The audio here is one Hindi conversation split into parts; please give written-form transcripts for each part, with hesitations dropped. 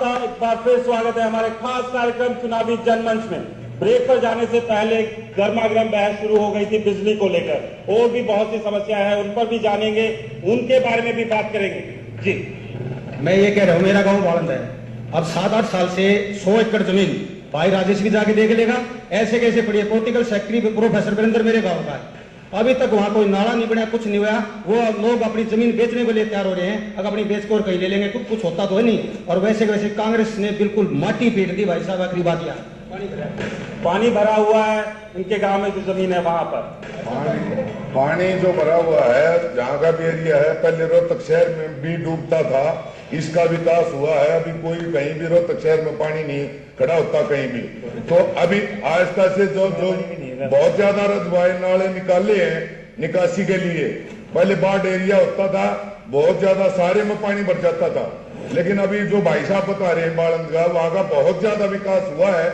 का एक बार फिर स्वागत है हमारे खास कार्यक्रम चुनावी जनमंच में। ब्रेक पर जाने से पहले गर्मागर्म बहस शुरू हो गई थी बिजली को लेकर। और भी बहुत सी समस्या है, उन पर भी जानेंगे, उनके बारे में भी बात करेंगे। जी, मैं ये कह रहा हूँ, मेरा गांव बालंद है। अब 7-8 साल से 100 एकड़ जमीन भाई राजेश की जाके देख लेगा। ऐसे कैसे पड़ी है? पॉलिटिकल सेक्रेटरी प्रोफेसर वीरेंद्र मेरे गांव का है। अभी तक वहां कोई नाला नहीं बना, कुछ नहीं हुआ। वो लोग अपनी जमीन बेचने के लिए तैयार हो रहे हैं। अगर अपनी बेच को और कहीं ले लेंगे, कुछ होता तो है नहीं। और वैसे वैसे कांग्रेस ने बिल्कुल माटी पीट दी भाई साहब। आखिरी बात यह पानी भरा हुआ है इनके गांव में, जो जमीन है वहां पर पानी जो भरा हुआ है, जहाँ का भी एरिया है, पहले रोहतक शहर में भी डूबता था। इसका विकास हुआ है। अभी कोई कहीं भी रोहतक शहर में पानी नहीं खड़ा होता कहीं भी। तो अभी आस्था से जो बहुत ज्यादा रजवाए नाले निकाले हैं निकासी के लिए। पहले बाढ़ एरिया होता था, बहुत ज्यादा सारे में पानी भर जाता था। लेकिन अभी जो भाई साहब बता रहे हैं बालंद का, वहां का बहुत ज्यादा विकास हुआ है।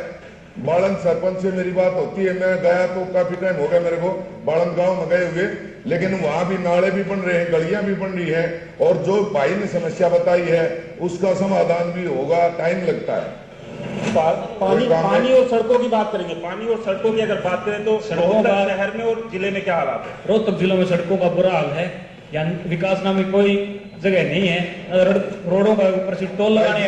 बालंद सरपंच से मेरी बात होती है, मैं गया तो काफी टाइम हो गया मेरे को बालंद गांव में गए हुए। लेकिन वहां भी नाले भी बन रहे हैं, गलियां भी बन रही है। और जो भाई ने समस्या बताई है उसका समाधान भी होगा, टाइम लगता है। पानी और सड़कों की बात करेंगे। पानी और सड़कों की अगर बात करें तो रोहतक शहर में और जिले में क्या हालात है? रोहतक जिले में सड़कों का बुरा हाल है। यहाँ विकास नाम की कोई जगह नहीं है। रोडों का ऊपर से टोल लगाने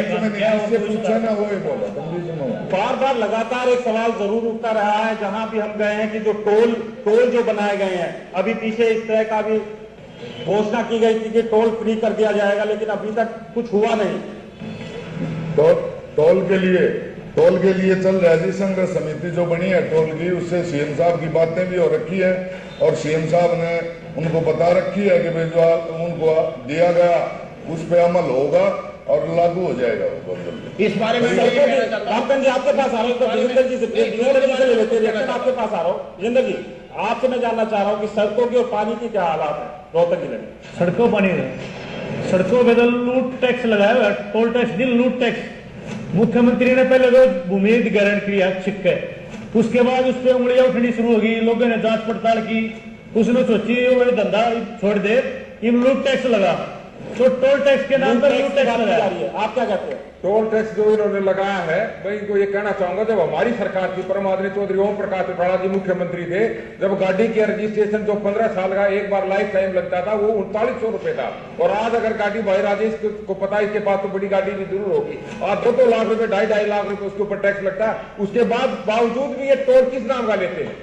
बार बार लगातार एक सवाल जरूर उठता रहा है जहां भी हम गए हैं कि जो टोल जो बनाए गए हैं, अभी पीछे इस तरह का भी घोषणा की गई थी कि टोल फ्री कर दिया जाएगा, लेकिन अभी तक कुछ हुआ नहीं। टोल के लिए चल रहा है। संघर्ष समिति जो बनी है टोल की, उससे सीएम साहब की बातें भी हो रखी है। और सीएम साहब ने उनको बता रखी है कि भाई जो उनको दिया गया उस पर अमल होगा और लागू हो जाएगा। इस बारे में आपके पास आ रहा हूँ, जितेंद्र जी से ले लेते रिएक्शन। आपके पास आ रहा हूँ जितेंद्र जी, आपसे मैं जानना चाह रहा हूँ कि सड़कों की और पानी की क्या हालात है रोहतक जिले में? सड़कों पे तो लूट टैक्स लगाया हुआ, टोल टैक्स नहीं, लूट टैक्स। मुख्यमंत्री ने पहले तो भूमि अधिग्रहण किया छिप के, उसके बाद उस पर उंगलियां उठनी शुरू हो गई। लोगों ने जांच पड़ताल की, उसने सोची वो धंधा छोड़ दे, इन लूट टैक्स लगा। तो टोल टैक्स के नाम पर लूट टैक्स लगा रही है। आप क्या कहते हैं? टोल टैक्स जो इन्होंने लगाया है, मैं इनको ये कहना चाहूंगा, जब हमारी सरकार थी, परम आदरणीय चौधरी ओम प्रकाश चौटाला जी मुख्यमंत्री थे, जब गाड़ी के रजिस्ट्रेशन जो 15 साल का एक बार लाइफ टाइम लगता था, वो 3900 रुपए था। और आज अगर गाड़ी भाई राजेश को पता है, इसके पास तो बड़ी गाड़ी भी जरूर होगी, आज 2-2 लाख रुपए 2.5 लाख रुपए उसके ऊपर टैक्स लगता है। उसके बाद बावजूद भी ये टोल किस नाम का लेते हैं?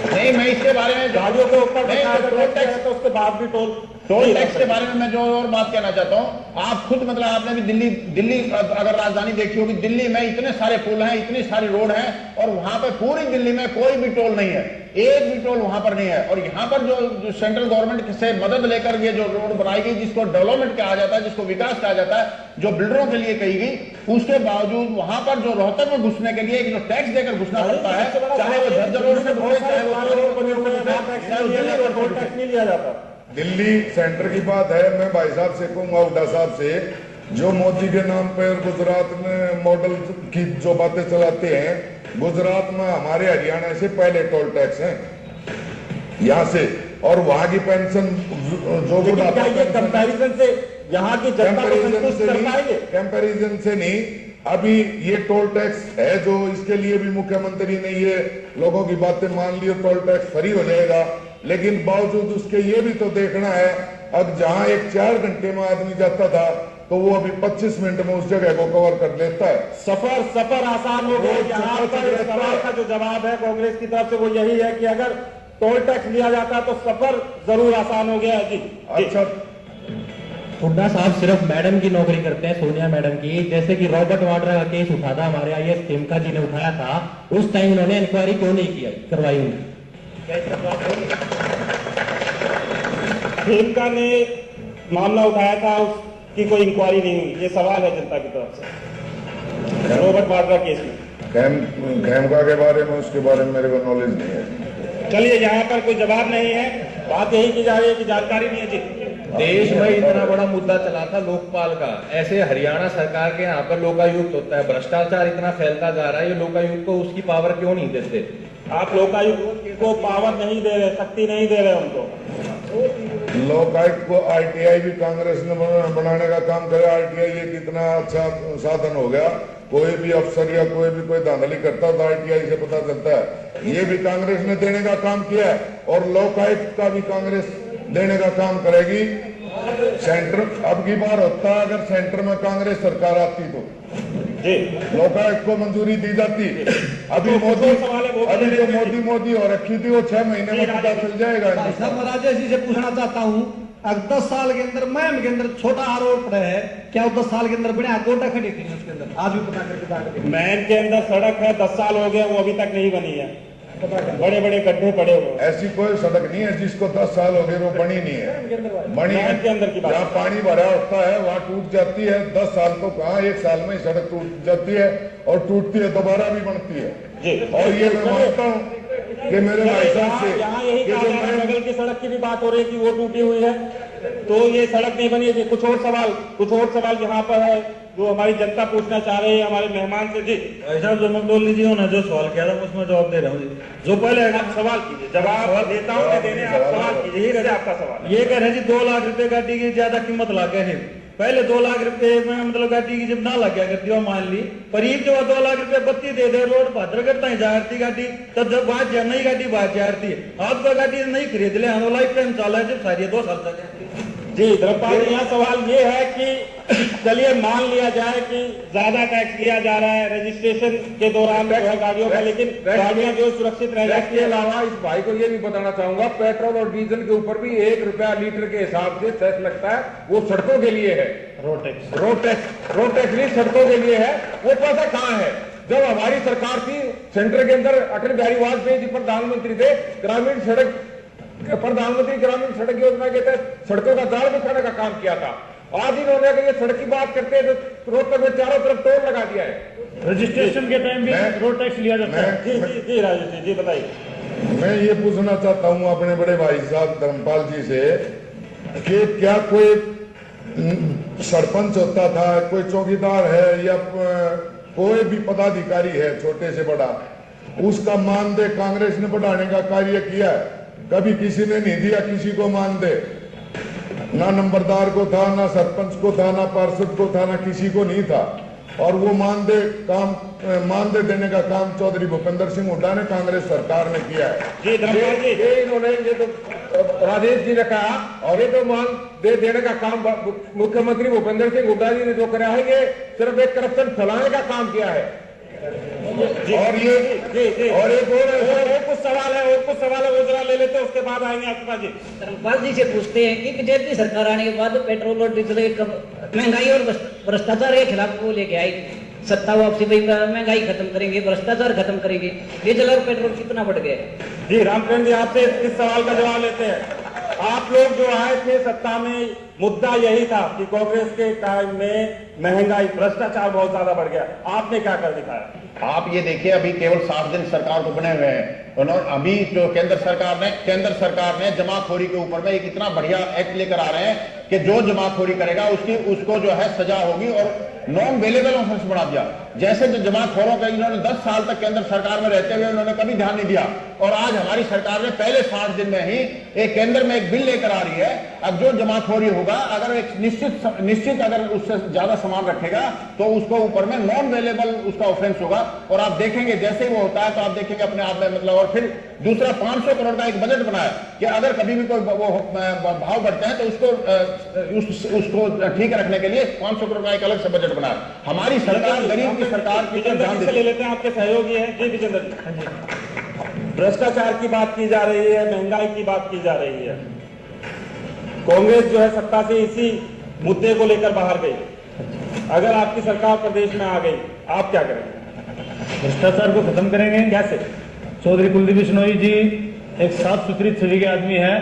नहीं, मैं इसके बारे में गाड़ियों के ऊपर टोल टैक्स है तो उसके बाद भी टोल टैक्स के बारे में मैं जो और बात कहना चाहता हूँ, आप खुद मतलब आपने भी दिल्ली अगर राजधानी देखी होगी, दिल्ली में इतने सारे पुल हैं, इतने सारे रोड हैं, और वहां पे पूरी दिल्ली में कोई भी टोल नहीं है, एक भी टोल वहां पर नहीं है। और यहाँ पर जो सेंट्रल गवर्नमेंट से मदद लेकर ये जो रोड बनाई गई, जिसको डेवलपमेंट कहा जाता है, जिसको विकास कहा जाता है, जो बिल्डरों के लिए कही गई, उसके बावजूद वहां पर जो रोहतक में घुसने के लिए जो टैक्स देकर घुसना पड़ता है, चाहे वो झज्जर रोड से घुसे, चाहे वो टोल टैक्स नहीं लिया जाता। दिल्ली सेंटर की बात है। मैं भाई साहब से कहूंगा, हुड्डा साहब से, जो मोदी के नाम पर गुजरात में मॉडल की जो बातें चलाते हैं, गुजरात में हमारे हरियाणा से पहले टोल टैक्स है यहाँ से, और वहां की पेंशन जो कंपैरिजन से यहाँ की जनता को संतुष्ट कर पाएंगे? कंपैरिजन से नहीं। अभी ये टोल टैक्स है जो, इसके लिए भी मुख्यमंत्री ने ये लोगों की बातें मान ली, टोल टैक्स फ्री हो जाएगा। लेकिन बावजूद उसके ये भी तो देखना है, अब जहां एक 4 घंटे में आदमी जाता था, तो वो अभी 25 मिनट में उस जगह को कवर कर लेता है। सफर आसान हो गया। यहाँ पर सवाल का जो जवाब है कांग्रेस की तरफ से वो यही है कि अगर टोल टैक्स लिया जाता तो सफर जरूर आसान हो गया। जी अच्छा, हुड्डा साहब सिर्फ मैडम की नौकरी करते हैं, सोनिया मैडम की। जैसे कि रॉबर्ट वाड्रा का केस उठा था, हमारे IAS खेमका जी ने उठाया था, उस टाइम उन्होंने इंक्वायरी क्यों नहीं करवाई? खेमका ने मामला उठाया था, उसकी कोई इंक्वायरी नहीं हुई, ये सवाल है जनता की तरफ से रॉबर्ट वाड्रा केस में। खेमका के बारे में, उसके बारे में मेरे को नॉलेज नहीं है। चलिए, यहाँ पर कोई जवाब नहीं है, बात यही की जा रही है कि जानकारी नहीं है। जी, देश में इतना बड़ा मुद्दा चला था लोकपाल का, ऐसे हरियाणा सरकार के यहाँ पर लोकायुक्त होता है, भ्रष्टाचार इतना फैलता जा रहा है, ये लोकायुक्त को उसकी पावर क्यों नहीं देते? आप लोकायुक्त को पावर नहीं दे रहे, शक्ति नहीं दे रहे उनको। लोकायुक्त को आरटीआई भी कांग्रेस ने बनाने का काम करे। आरटीआई ये कितना अच्छा साधन हो गया, कोई भी अफसर या कोई भी कोई धांधली करता तो आरटीआई से पता चलता है। ये भी कांग्रेस ने देने का काम किया है और लोकायुक्त का भी कांग्रेस देने का काम करेगी। सेंटर अब की बार होता अगर सेंटर में कांग्रेस सरकार आती तो जी लोकायुक्त को मंजूरी दी जाती। अभी मोदी अभी जो मोदी हो रखी थी वो 6 महीने में पता चल जाएगा। साहब राजेश जी से पूछना चाहता हूँ, अगर 10 साल के अंदर मैम के अंदर छोटा आरोप है, क्या वो 10 साल के अंदर बने गोटा खड़ी थी उसके अंदर? आज भी पता करके मैन के अंदर सड़क है, 10 साल हो गए, वो अभी तक नहीं बनी है। बड़े बड़े गड्ढे पड़े हुए। ऐसी कोई सड़क नहीं है जिसको 10 साल हो गए वो बनी नहीं है। बनी है के अंदर की बात, जहाँ पानी भरा होता है वहाँ टूट जाती है। 10 साल तो कहाँ, 1 साल में ही सड़क टूट जाती है और टूटती है दोबारा भी बनती है। जी। और ये मैं मानता हूँ कि मेरे भाई साहब से यहाँ यही कि कहा जो जा रहा है, मैं बगल की सड़क की भी बात हो रही है कि वो टूटी हुई है, तो ये सड़क नहीं बनी है। कुछ और सवाल यहाँ पर है जो हमारी जनता पूछना चाह रही है हमारे मेहमान से। जी ऐसा जो मंगदोली जी ने जो सवाल किया था उसमें जवाब दे रहा हूँ जी। जो पहले आप सवाल कीजिए, जवाब नेताओं के देने आप सवाल कीजिए, यही वजह आपका सवाल। ये कह रहे हैं जी 2 लाख रुपए गाड़ी की ज्यादा कीमत ला गए है। पहले 2 लाख रुपए में मतलब गाड़ी की जब ना लग गया करती हो मान ली करीब जो 2 लाख रुपए बत्ती दे दे रोड भद्र करता ही जाती गाड़ी, तब जब बात नई गाड़ी बात जाती है। आप तो गाड़ी नहीं खरीद ले, हम लाइफ टाइम चला है जब सारी 2 साल तक। जी धर्मपाल जी, यहाँ सवाल ये है कि चलिए मान लिया जाए कि ज्यादा टैक्स लिया जा रहा है रजिस्ट्रेशन के दौरान जो है गाड़ियों का, लेकिन गाड़ियां जो सुरक्षित रह जाती इसके है। अलावा इस भाई को ये भी बताना चाहूंगा, पेट्रोल और डीजल के ऊपर भी 1 रुपया लीटर के हिसाब से सेस लगता है, वो सड़कों के लिए है। रोड टैक्स नहीं, सड़कों के लिए है। वो पैसा कहाँ है? जब हमारी सरकार थी सेंटर के अंदर, अटल बिहारी वाजपेयी जी प्रधानमंत्री थे, प्रधानमंत्री ग्रामीण सड़क योजना के तहत सड़कों का जाल बिछाने का काम किया था। आज इन्होंने अगर ये सड़क की बात करते हैं तो रोहतक में चारों तरफ टोल लगा दिया है। रजिस्ट्रेशन के टाइम भी रोड टैक्स लिया जाता है। जी राजेश जी बताइए। मैं ये पूछना चाहता हूँ अपने बड़े भाई साहब धर्मपाल जी से कि क्या कोई सरपंच होता था, कोई चौकीदार है या कोई भी पदाधिकारी है छोटे से बड़ा, उसका मानदेय कांग्रेस ने बढ़ाने का कार्य किया है? कभी किसी ने नहीं दिया किसी को मानदेय, ना नंबरदार को था, ना सरपंच को था, ना पार्षद को था, ना किसी को नहीं था। और वो मानदेय देने का काम चौधरी भूपेंद्र सिंह हुड्डा ने कांग्रेस सरकार ने किया है। जी धर्मपाल जी, ये इन्होंने ये तो राजेश जी ने कहा, और ये तो मानदेय देने का काम मुख्यमंत्री भूपेंद्र सिंह हुड्डा जी ने जो कराया है, ये सिर्फ एक करप्शन फैलाने का काम किया है। और ये और एक और कुछ सवाल है वो जरा ले लेते हैं, उसके बाद आएंगे आपके जी। धर्मपाल जी से पूछते हैं कि बीजेपी सरकार आने के बाद पेट्रोल और डीजल के महंगाई और भ्रष्टाचार के खिलाफ वो लेके आई सत्ता वापसी, भाई महंगाई खत्म करेंगे, भ्रष्टाचार खत्म करेंगे, डीजल और पेट्रोल कितना बढ़ गया? जी रामचंद्र जी, आपसे इस सवाल का जवाब लेते हैं। आप लोग जो आए थे सत्ता में, मुद्दा यही था कि कांग्रेस के टाइम में महंगाई, भ्रष्टाचार बहुत ज्यादा बढ़ गया, आपने क्या कर दिखाया? आप ये देखिए, अभी केवल 7 दिन सरकार को बने हुए हैं, उन्होंने अभी जो केंद्र सरकार ने जमाखोरी के ऊपर में एक इतना बढ़िया एक्ट लेकर आ रहे हैं कि जो जमाखोरी करेगा उसको जो है सजा होगी, और नॉन वेलेबल ऑफेंस बढ़ा दिया। जैसे जो जमाखोरों का इन्होंने 10 साल तक केंद्र सरकार में रहते हुए उन्होंने कभी ध्यान नहीं दिया, और आज हमारी सरकार ने पहले 60 दिन में ही एक केंद्र में एक बिल लेकर आ रही है। अब जो जमाखोरी होगा, अगर एक निश्चित अगर उससे ज्यादा सामान रखेगा तो उसको ऊपर में नॉन वेलेबल उसका ऑफेंस होगा। और आप देखेंगे जैसे ही वो होता है तो आप देखेंगे अपने आप में मतलब। और फिर दूसरा 500 करोड़ का एक बजट बनाया कि अगर कभी भी कोई वो भाव बढ़ते हैं तो उसको ठीक रखने के लिए 500 करोड़ का एक अलग से बजट बनाया। हमारी सरकार गरीब की सरकार की ध्यान ले लेते हैं, आपके सहयोगी हैं जी विजेंद्र जी। भ्रष्टाचार की बात की जा रही है, महंगाई की बात की जा रही है, कांग्रेस जो है सत्ता से इसी मुद्दे को लेकर बाहर गई। अगर आपकी सरकार प्रदेश में आ गई, आप क्या करेंगे? भ्रष्टाचार को खत्म करेंगे। कैसे? चौधरी कुलदीप बिश्नोई जी एक साफ सुथरी छवि के आदमी है,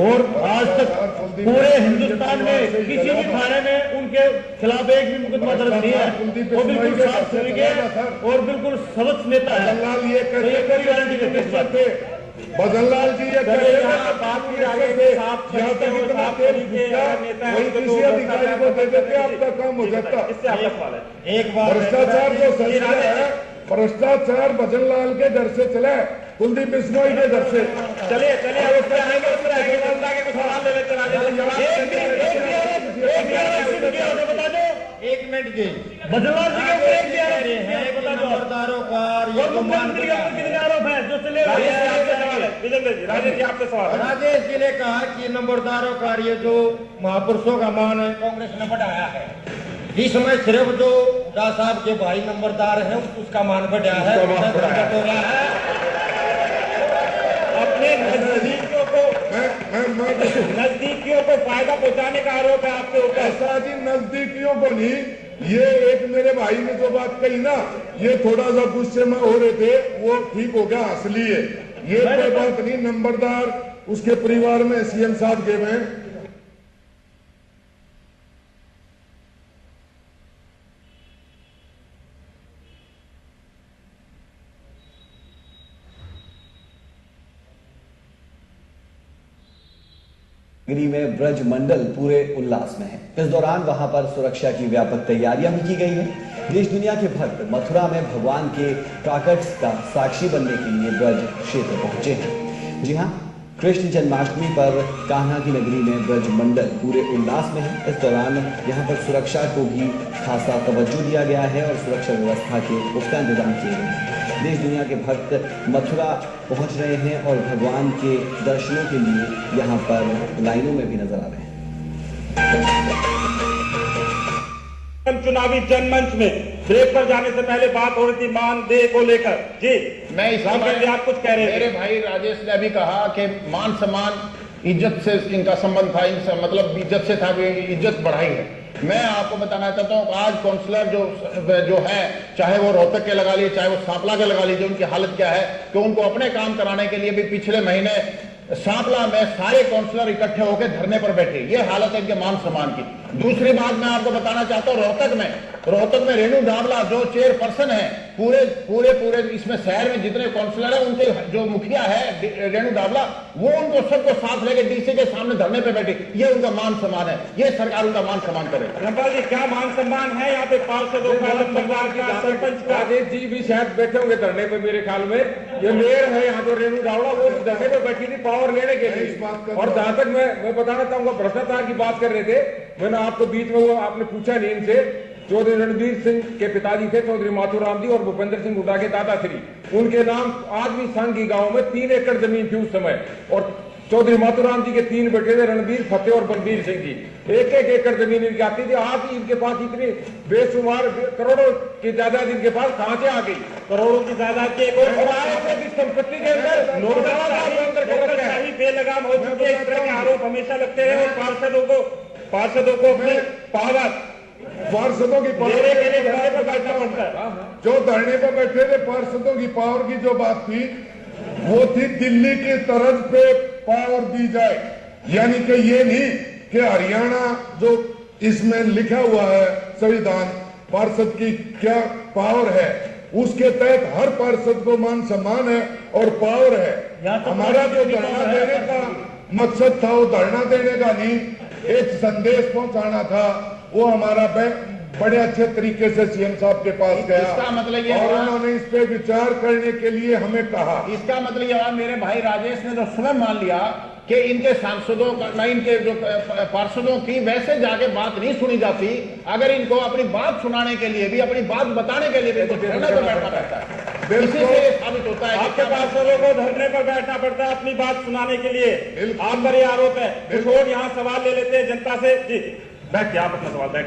और आज तक पूरे हिंदुस्तान में किसी भी थाने में उनके खिलाफ एक भी मुकदमा दर्ज नहीं है। वो बिल्कुल साफ छवि के और बिल्कुल सबक नेता है। कोई गारंटी देते बदनलाल जी ये बात की आगे के साफ यहाँ तक इतना तेल वही किसी अधिकारी को दे देते, आपका काम हो जाता। इससे आपका सवाल है। एक बार भ्रष्टाचार जो सच है भ्रष्टाचार भजन लाल के घर से चला, कुलदीप बिश्नोई के घर से। चलिए अब उस पर आएंगे, उस पर आएंगे, जनता के कुछ सवाल ले लेते बता दो। 1 मिनट जी, बदलाव जी के ऊपर एक भी आरोप रहे हैं कि नंबरदारों का ये और मुख्यमंत्री के ऊपर कितने आरोप हैं जो चले राजेश जी आपसे सवाल है, विजेंद्र जी, राजेश जी आपसे सवाल है। राजेश जी ने कहा कि नंबरदारों का ये जो महापुरुषों का मान है कांग्रेस ने बढ़ाया है, इस समय सिर्फ जो डा साहब के भाई नंबरदार हैं उसका मान बढ़ाया है, हो रहा है। अपने नजदीकियों को फायदा पहुंचाने का आरोप है आपके ऊपर। ऐसा जी नजदीकियों को नहीं, ये एक मेरे भाई ने जो बात कही ना, ये थोड़ा सा गुस्से में हो रहे थे, वो ठीक हो गया, हंस लिए। ये कोई बात नहीं, नंबरदार उसके परिवार में सीएम साहब गए हैं। नगरी में ब्रज मंडल पूरे उल्लास में है। इस दौरान वहां पर सुरक्षा की व्यापक तैयारियां भी की गई है। देश दुनिया के भक्त मथुरा में भगवान के प्राकट्य का साक्षी बनने के लिए ब्रज क्षेत्र पहुंचे हैं। जी हाँ, कृष्ण जन्माष्टमी पर कान्हा की नगरी में ब्रज मंडल पूरे उल्लास में है। इस दौरान यहाँ पर सुरक्षा को भी खासा तवज्जो दिया गया है और सुरक्षा व्यवस्था के पुख्ता इंतजाम किए गए हैं। देश दुनिया के भक्त मथुरा पहुंच रहे हैं और भगवान के दर्शनों के लिए यहाँ पर लाइनों में भी नजर आ रहे हैं। चुनावी जनमंच में ब्रेक पर जाने से पहले बात हो रही थी मानदेय को लेकर। जी, मैं इस समय आप कुछ कह रहे थे। मेरे भाई राजेश ने अभी कहा कि मान सम्मान इज्जत से इनका संबंध था, इनसे मतलब इज्जत से था, इज्जत बढ़ाई है। मैं आपको बताना चाहता हूं आज काउंसलर जो है, चाहे वो रोहतक के लगा लीजिए, चाहे वो सांपला के लगा लीजिए, उनकी हालत क्या है कि उनको अपने काम कराने के लिए भी पिछले महीने सांपला में सारे काउंसलर इकट्ठे होकर धरने पर बैठे। ये हालत है इनके मान सम्मान की। दूसरी बात मैं आपको बताना चाहता हूं, रोहतक में रेणु दावला जो चेयरपर्सन है, पूरे इसमें शहर में जितने काउंसलर है उनके जो मुखिया है रेणु दावला, वो उनको सबको साथ लेके डीसी के सामने धरने पे बैठे। ये उनका मान सम्मान है, ये सरकार उनका मान सम्मान करे। रामपाल जी, क्या मान सम्मान है यहाँ पे पार्षदों का, सरपंच का? राजेश जी भी शायद बैठे होंगे धरने पे मेरे ख्याल में। ये मेयर है यहाँ जो रेणु दावड़ा, वो धरने पे बैठी थी पावर लेने के लिए। और जहां तक मैं बताना चाहूंगा, भ्रष्टाचार की बात कर रहे थे, मैंने आपको बीच में वो आपने पूछा नहीं इनसे। चौधरी रणबीर सिंह के पिताजी थे चौधरी माथुराम जी, और भूपेंद्र सिंह हुड्डा के दादाश्री, उनके नाम आदमी सांगी गांव में 3 एकड़ जमीन थी उस समय। और चौधरी माथुराम जी के 3 बेटे थे, रणबीर, फतेह और बलबीर सिंह जी। 1-1 एकड़ जमीन इनकी आती थी। आज इनके पास इतनी बेशुमार करोड़ों की जायदाद इनके पास कहां से आ गई? करोड़ों की जायदाद की एक और संपत्ति के अंदर नौकरशाही बेलगाम हो चुकी है। इस तरह के आरोप हमेशा लगते हैं और पार्षदों को अपनी पार्षदों की पावर के लिए धरने पर बैठना पड़ता है। जो धरने पर बैठे थे, पार्षदों की पावर की जो बात थी वो थी दिल्ली की तर्ज पे पावर दी जाए। यानी कि ये नहीं कि हरियाणा जो इसमें लिखा हुआ है संविधान, पार्षद की क्या पावर है, उसके तहत हर पार्षद को मान सम्मान है और पावर है। हमारा जो धरना देने का मकसद था वो धरना देने का नहीं, एक संदेश पहुंचाना था। वो हमारा बड़े अच्छे तरीके से सीएम साहब के पास गया। इसका मतलब ये और उन्होंने इस पे विचार करने के लिए हमें कहा। इसका मतलब ये मेरे भाई राजेश ने तो स्वयं मान लिया कि इनके सांसदों का, इनके जो पार्षदों की वैसे जाके बात नहीं सुनी जाती। अगर इनको अपनी बात सुनाने के लिए भी, अपनी बात बताने के लिए भी इनको धरने पर बैठना पड़ता है। इसी से साबित होता है आपके पार्षदों को धरने पर बैठना पड़ता है अपनी बात सुनाने के लिए। आप पर ये आरोप है। कुछ और यहाँ सवाल ले लेते हैं जनता से। जी, बैठिए, आप अपना सवाल बैठ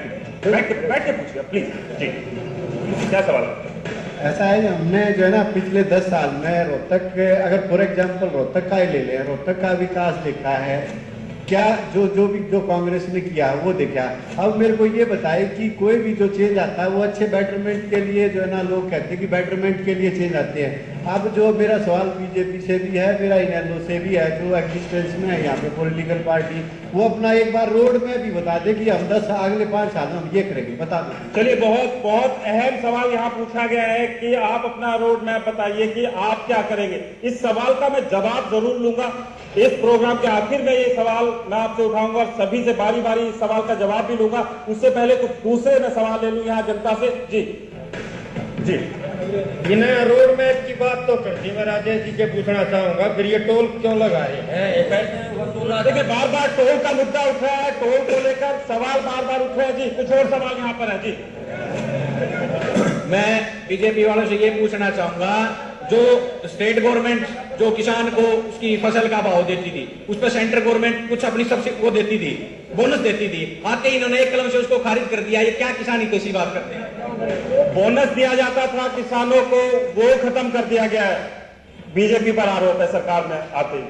के पूछिए प्लीज। जी, क्या सवाल है? ऐसा है कि हमने जो है ना पिछले 10 साल में रोहतक, अगर फॉर एग्जांपल रोहतक का ही ले लें, रोहतक का विकास देखा है क्या? जो कांग्रेस ने किया वो देखा। अब मेरे को ये बताए कि कोई भी जो चेंज आता है वो अच्छे बेटरमेंट के लिए जो है ना, लोग कहते हैं कि बेटरमेंट के लिए चेंज आते हैं। अब जो मेरा सवाल बीजेपी से भी है, मेरा इनेलो से भी है, जो एग्जिस्टेंस में है यहाँ पे पॉलिटिकल पार्टी, वो अपना एक बार रोड में भी बता दे कि हम अगले 5 साल में हम ये करेंगे, बता दो। चलिए, बहुत अहम सवाल यहाँ पूछा गया है कि आप अपना रोड मैप बताइए कि आप क्या करेंगे। इस सवाल का मैं जवाब जरूर लूंगा। इस प्रोग्राम के आखिर में ये सवाल मैं आपसे उठाऊंगा और सभी से बारी बारी इस सवाल का जवाब भी लूंगा। उससे पहले कुछ दूसरे मैं सवाल ले लूं यहाँ जनता से। जी, इन्हें रोड मैप की बात तो कर दी, मैं राजेश जी से पूछना चाहूंगा फिर ये टोल क्यों लगा रहे हैं? देखिए बार बार टोल का मुद्दा उठ रहा है, टोल को लेकर सवाल बार बार उठ रहे हैं जी। कुछ और सवाल यहाँ पर है जी। मैं बीजेपी वालों से ये पूछना चाहूंगा, जो स्टेट गवर्नमेंट जो किसान को उसकी फसल का भाव देती थी, उस पर सेंट्रल गवर्नमेंट कुछ अपनी सब्सिडी वो देती थी, बोनस देती थी, आते ही इन्होंने एक कलम से उसको खारिज कर दिया। ये क्या किसान हित ऐसी बात करते हैं? बोनस दिया जाता था किसानों को, वो खत्म कर दिया गया है। बीजेपी पर आरोप है सरकार में आते ही।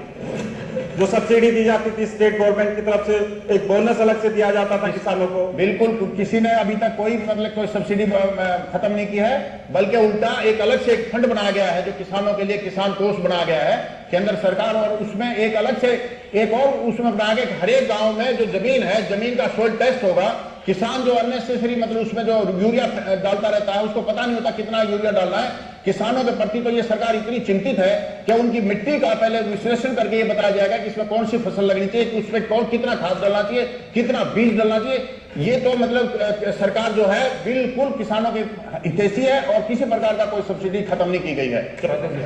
जो सब्सिडी दी जाती थी स्टेट गवर्नमेंट की तरफ से, एक बोनस अलग से दिया जाता था किसानों को। बिल्कुल किसी ने अभी तक कोई मतलब कोई सब्सिडी खत्म नहीं की है, बल्कि उल्टा एक अलग से एक फंड बनाया गया है जो किसानों के लिए किसान कोष बनाया गया है केंद्र सरकार, और उसमें एक अलग से एक और उसमें बनाया गया कि हर एक गांव में जो जमीन है, जमीन का सॉइल टेस्ट होगा। किसान जो अननेसेसरी मतलब उसमें जो यूरिया डालता रहता है, उसको पता नहीं होता कितना यूरिया डालना है। किसानों के प्रति तो ये सरकार इतनी चिंतित है कि उनकी मिट्टी का पहले विश्लेषण करके ये बताया जाएगा कि इसमें कौन सी फसल लगनी चाहिए, उसमें कौन कितना खाद डालना चाहिए, कितना बीज डालना चाहिए। ये तो मतलब सरकार जो है बिल्कुल किसानों के हितैषी है और किसी प्रकार का कोई सब्सिडी खत्म नहीं की गई है।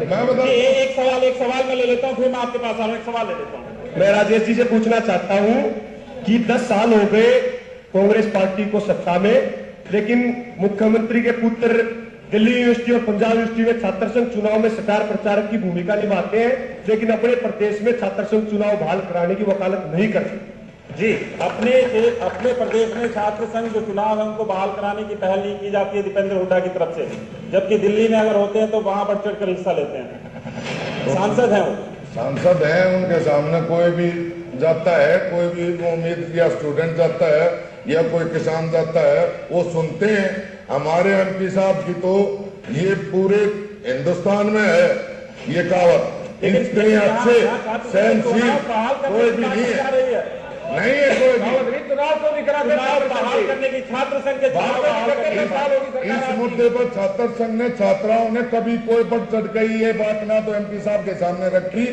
मैं बताऊं, एक सवाल मैं ले लेता हूं, फिर मैं आपके पास आ रहा हूं। एक सवाल ले लेता हूं। मैं राजेश जी से पूछना चाहता हूं कि 10 साल हो गए कांग्रेस पार्टी को सत्ता में, लेकिन मुख्यमंत्री के पुत्र दिल्ली यूनिवर्सिटी और पंजाब यूनिवर्सिटी में छात्र संघ चुनाव में स्टार प्रचारक की भूमिका निभाते हैं, लेकिन अपने प्रदेश में छात्र संघ चुनाव बहाल कराने की वकालत नहीं करते। जी, अपने प्रदेश में छात्र संघ जो चुनाव है उनको बहाल कराने की पहल नहीं की जाती है दीपेंद्र हुड्डा की तरफ से, जबकि दिल्ली में अगर होते हैं तो वहां बढ़ चढ़कर हिस्सा लेते हैं। सांसद हैं वो, सांसद हैं, उनके सामने कोई भी जाता है, कोई भी उम्मीद या स्टूडेंट जाता है या कोई किसान जाता है, वो सुनते हैं। हमारे एमपी साहब की तो ये पूरे हिंदुस्तान में है ये कहावत, इतने अच्छे सहनशील कोई भी नहीं है, नहीं है कोई भी। चुनाव को नहीं करा, चुनाव बहाल करने की छात्र संघ के इस मुद्दे पर छात्र संघ ने, छात्राओं ने कभी कोई बढ़ चढ़ गई ये बात ना तो एमपी साहब के सामने रखी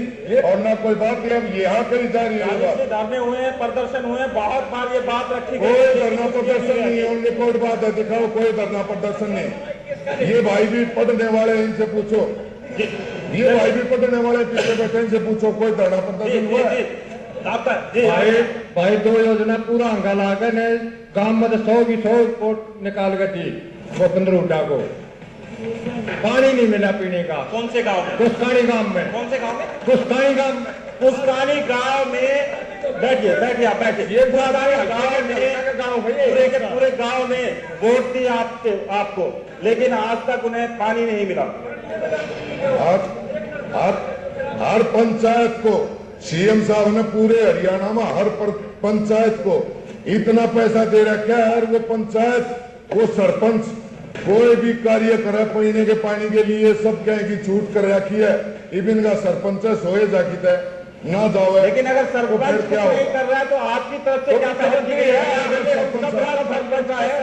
और ना कोई बात यहाँ कही जा रही है। धरने हुए हैं, प्रदर्शन हुए हैं, बहुत बार ये बात रखी कोई धरना प्रदर्शन नहीं है, उनकी कोई बात है, दिखाओ कोई धरना प्रदर्शन नहीं। ये भाई भी पढ़ने वाले, इनसे पूछो, ये भाई भी पढ़ने वाले पीछे बैठे, इनसे पूछो कोई धरना प्रदर्शन हुआ है? भाई 2 योजना पूरा हंगा लाकर ने गांव में 100 की 100 रिपोर्ट निकाल कर दी भूपेंद्र हुड्डा को। पानी नहीं मिला पीने का। कौन से गांव में? कुस्कानी गांव में। कौन से गांव में? कुस्कानी गांव में। कुस्कानी गांव में बैठिए ये पूरे गांव में वोट दी आपको, लेकिन आज तक उन्हें पानी नहीं मिला। हर पंचायत को सीएम साहब ने पूरे हरियाणा में हर पंचायत को इतना पैसा दे रखा है, हर वो पंचायत, वो सरपंच कोई भी कार्य करे पीने के पानी के लिए सब कहें की छूट कर रखी है। इबिन का सरपंच है सोए जाकी है ना जाओ, लेकिन अगर सरपंच क्या कर रहा है तो आपकी तरफ से क्या पहल की गई है?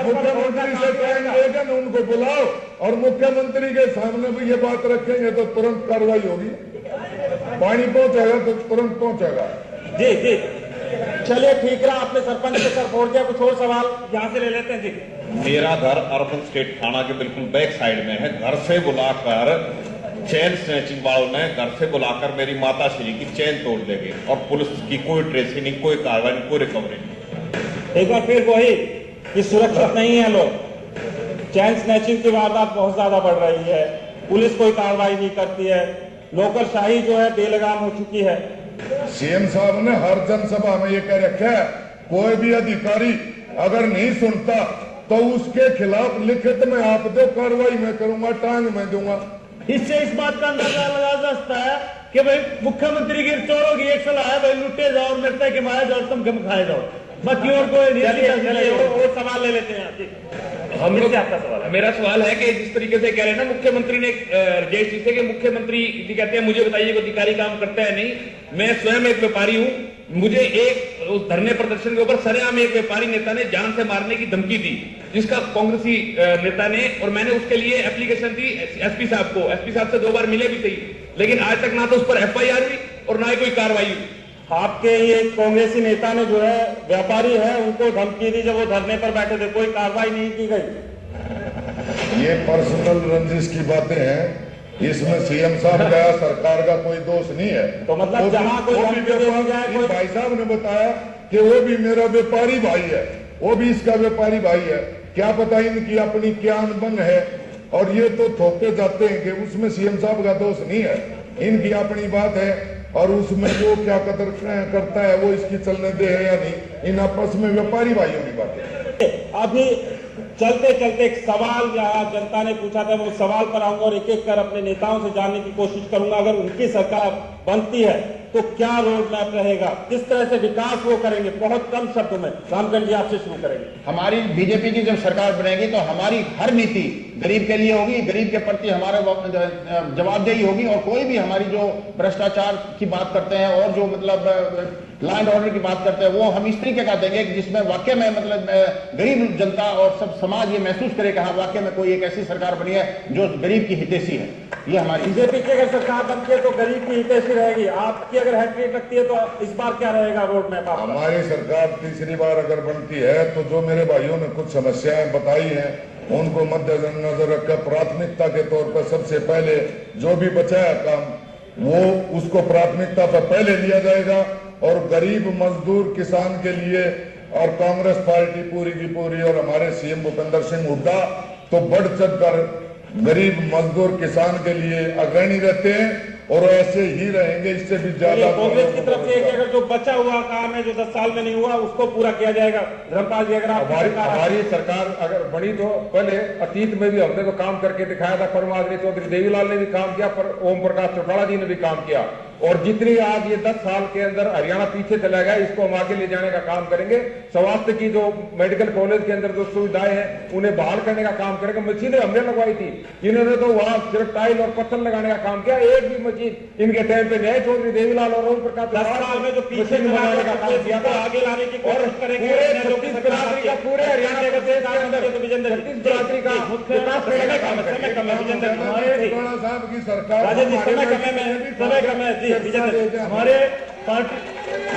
मुख्यमंत्री से कहेंगे उनको बुलाओ और मुख्यमंत्री के सामने भी ये बात रखेंगे तो तुरंत कार्रवाई होगी। पानी पहुंचेगा तो तुरंत पहुंचेगा। जी जी, चलिए ठीक रहा, आपने सरपंच से सर फोड़ दिया। कुछ और सवाल यहाँ से ले लेते हैं जी। मेरा घर अर्बन स्टेट थाना के बिल्कुल बैक साइड में है। घर से बुलाकर चैन स्नैचिंग वालों ने घर से बुलाकर मेरी माता श्री की चैन तोड़ ले गए और पुलिस की कोई ट्रेसिंग नहीं, कोई कार्रवाई नहीं, कोई रिकवरी नहीं। एक बार फिर वही कि सुरक्षित नहीं है लोग, चैन स्नैचिंग की वारदात बहुत ज्यादा बढ़ रही है, पुलिस कोई कार्रवाई नहीं करती है, नौकरशाही जो है बेलगाम हो चुकी है। सीएम साहब ने हर जनसभा में ये कह रखा है कोई भी अधिकारी अगर नहीं सुनता तो उसके खिलाफ लिखित में आप दो, कार्रवाई मैं करूंगा, टांग मैं दूंगा। इससे इस बात का अंदाजा लगा जा सकता है कि भाई मुख्यमंत्री की चोरों की एक सलाह है, भाई लुटे जाओ, मृत्यु के मारे जाओ, तुम कम खाए जाओ, बाकी और कोई वो सवाल ले लेते हैं। हम लोग आपका सवाल है, मेरा सवाल है कि जिस तरीके से कह रहे हैं ना मुख्यमंत्री ने राजेश जी से कि मुख्यमंत्री जी कहते हैं मुझे बताइए कोई अधिकारी काम करता है नहीं, मैं स्वयं एक व्यापारी हूँ, मुझे एक उस धरने प्रदर्शन के ऊपर सरेआम एक व्यापारी नेता ने जान से मारने की धमकी दी, जिसका कांग्रेसी नेता ने, और मैंने उसके लिए एप्लीकेशन दी एसपी साहब को। एसपी साहब से 2 बार मिले भी सही, लेकिन आज तक ना तो उस पर FIR हुई और ना ही कोई कार्रवाई हुई। आपके ये कांग्रेसी नेता ने जो है व्यापारी है उनको धमकी दी जब वो धरने पर बैठे थे, कोई कार्रवाई नहीं की गई। ये पर्सनल रंजिश की बातें हैं, इसमें सीएम साहब का सरकार का कोई दोष नहीं है। तो मतलब जहां कोई भाई साहब ने बताया कि वो भी मेरा व्यापारी भाई है, वो भी इसका व्यापारी भाई है, क्या पता इनकी अपनी क्या अनबन है, और ये तो थोपे जाते हैं कि उसमें सीएम साहब का दोष नहीं है, इनकी अपनी बात है, और उसमें वो क्या कदर करता है वो इसकी चलने दे है या नहीं, इन आपस में व्यापारी भाइयों की बात है। अभी चलते चलते एक सवाल यहाँ जनता ने पूछा था, वो सवाल पर आऊंगा और एक एक कर अपने नेताओं से जानने की कोशिश करूंगा। अगर उनकी सरकार बनती है तो क्या रोड मैप रहेगा, किस तरह से विकास वो करेंगे, बहुत कम शब्दों में। रामकरण जी आपसे शुरू करेंगे। हमारी बीजेपी की जब सरकार बनेगी तो हमारी हर नीति गरीब के लिए होगी, गरीब के प्रति हमारे जवाबदेही होगी, और कोई भी हमारी जो भ्रष्टाचार की बात करते हैं और जो मतलब लॉ एंड ऑर्डर की बात करते हैं वो हम इस तरीके का देंगे जिसमें वाकई में मतलब गरीब जनता और सब समाज ये महसूस करे कि हाँ वाकई में कोई एक ऐसी सरकार बनी है जो गरीब की हितैषी है। ये हमारी बीजेपी की अगर सरकार बनती है तो गरीब की हितैषी रहेगी, आपकी अगर हैट्रिक लगती है तो इस बार क्या रहेगा रोड मैप? हमारी सरकार तीसरी बार अगर बनती है तो जो मेरे भाइयों ने कुछ समस्याएं बताई हैं उनको मद्देनजर रखकर प्राथमिकता के तौर पर सबसे पहले जो भी बचा है काम वो उसको प्राथमिकता पर पहले लिया जाएगा, और गरीब मजदूर किसान के लिए और कांग्रेस पार्टी पूरी की पूरी और हमारे सीएम भूपेंद्र सिंह हुड्डा तो बढ़ चढ़कर गरीब मजदूर किसान के लिए अग्रणी रहते हैं और ऐसे ही रहेंगे, इससे भी ज्यादा। कांग्रेस की तरफ से अगर जो बचा हुआ काम है जो 10 साल में नहीं हुआ उसको पूरा किया जाएगा। धर्मपाल जी अगर हमारी सरकार अगर बनी तो पहले अतीत में भी हमने तो काम करके दिखाया था, परमादनी चौधरी देवीलाल ने भी काम किया, पर ओम प्रकाश चौटाला जी ने भी काम किया, और जितनी आज ये 10 साल के अंदर हरियाणा पीछे चला गया इसको हम आगे ले जाने का काम करेंगे। स्वास्थ्य की जो मेडिकल कॉलेज के अंदर जो सुविधाएं हैं उन्हें बहाल करने का काम करेंगे। मशीनें हमने लगवाई थी, इन्होंने तो वहां सिर्फ टाइल और पत्थर लगाने का काम किया, एक भी मशीन इनके टाइम पे नहीं। चौधरी देवीलाल और ओम प्रकाश 10 साल में जो पीछे बनाने का काम किया था आगे लाने की कोशिश करेंगे। पूरे हरियाणा प्रदेश के अंदर छत्तीस बिरादरी का विकास करने का काम करेंगे। साहब की सरकार हमारे पार्टी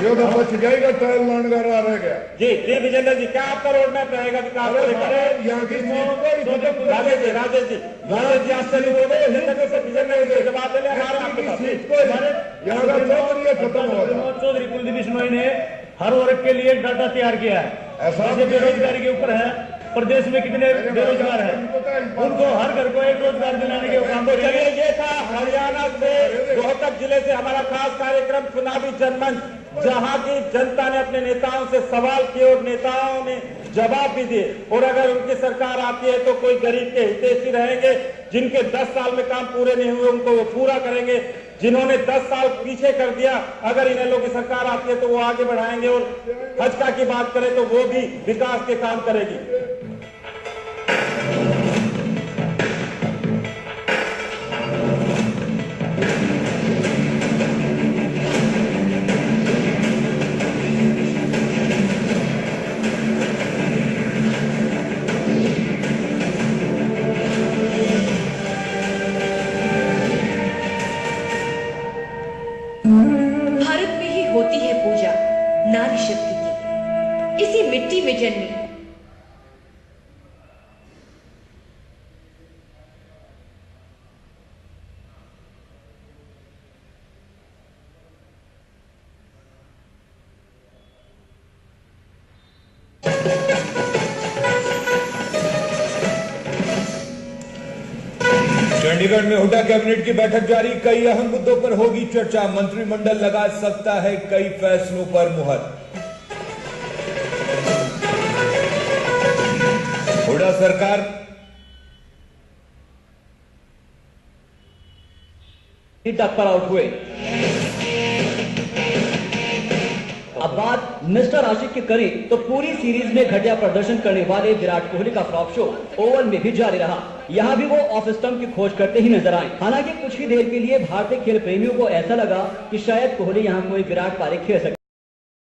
यो तो बच जाएगा, ट्रायल लॉन्ड का रह गया। जी विजेंद्र जी क्या आपका रोड मैप रहेगा विकास को लेकर? यहाँ की राजेश जी आपसे जवाब दे यहाँ का चौधरी खत्म हो गया। चौधरी कुलदीप बिश्नोई ने हर वर्ग के लिए डाटा तैयार किया है, ऐसा बेरोजगारी के ऊपर है, प्रदेश में कितने बेरोजगार हैं उनको हर घर को एक रोजगार दिलाने के काम। तो चलिए ये था हरियाणा से रोहतक जिले से हमारा खास कार्यक्रम चुनावी जनमंच, जहां की जनता ने अपने नेताओं से सवाल किए और नेताओं ने जवाब भी दिए। और अगर उनकी सरकार आती है तो कोई गरीब के हितैषी रहेंगे, जिनके 10 साल में काम पूरे नहीं हुए उनको वो पूरा करेंगे, जिन्होंने 10 साल पीछे कर दिया अगर इन लोगों की सरकार आती है तो वो आगे बढ़ाएंगे। और भाजपा की बात करें तो वो भी विकास के काम करेगी। भारत में ही होती है पूजा नारी शक्ति की, इसी मिट्टी में जन्मी चंडीगढ़ में हुड्डा कैबिनेट की बैठक जारी, कई अहम मुद्दों पर होगी चर्चा, मंत्रिमंडल लगा सकता है कई फैसलों पर मुहर। हुड्डा सरकार टक पर आउट हुए। अब बात मिस्टर आशिक की करें तो पूरी सीरीज में घटिया प्रदर्शन करने वाले विराट कोहली का फ्लॉप शो ओवल में भी जारी रहा। यहाँ भी वो ऑफ स्टंप की खोज करते ही नजर आए। हालांकि कुछ ही देर के लिए भारतीय खेल प्रेमियों को ऐसा लगा कि शायद कोहली यहाँ कोई विराट पारी खेल सकते।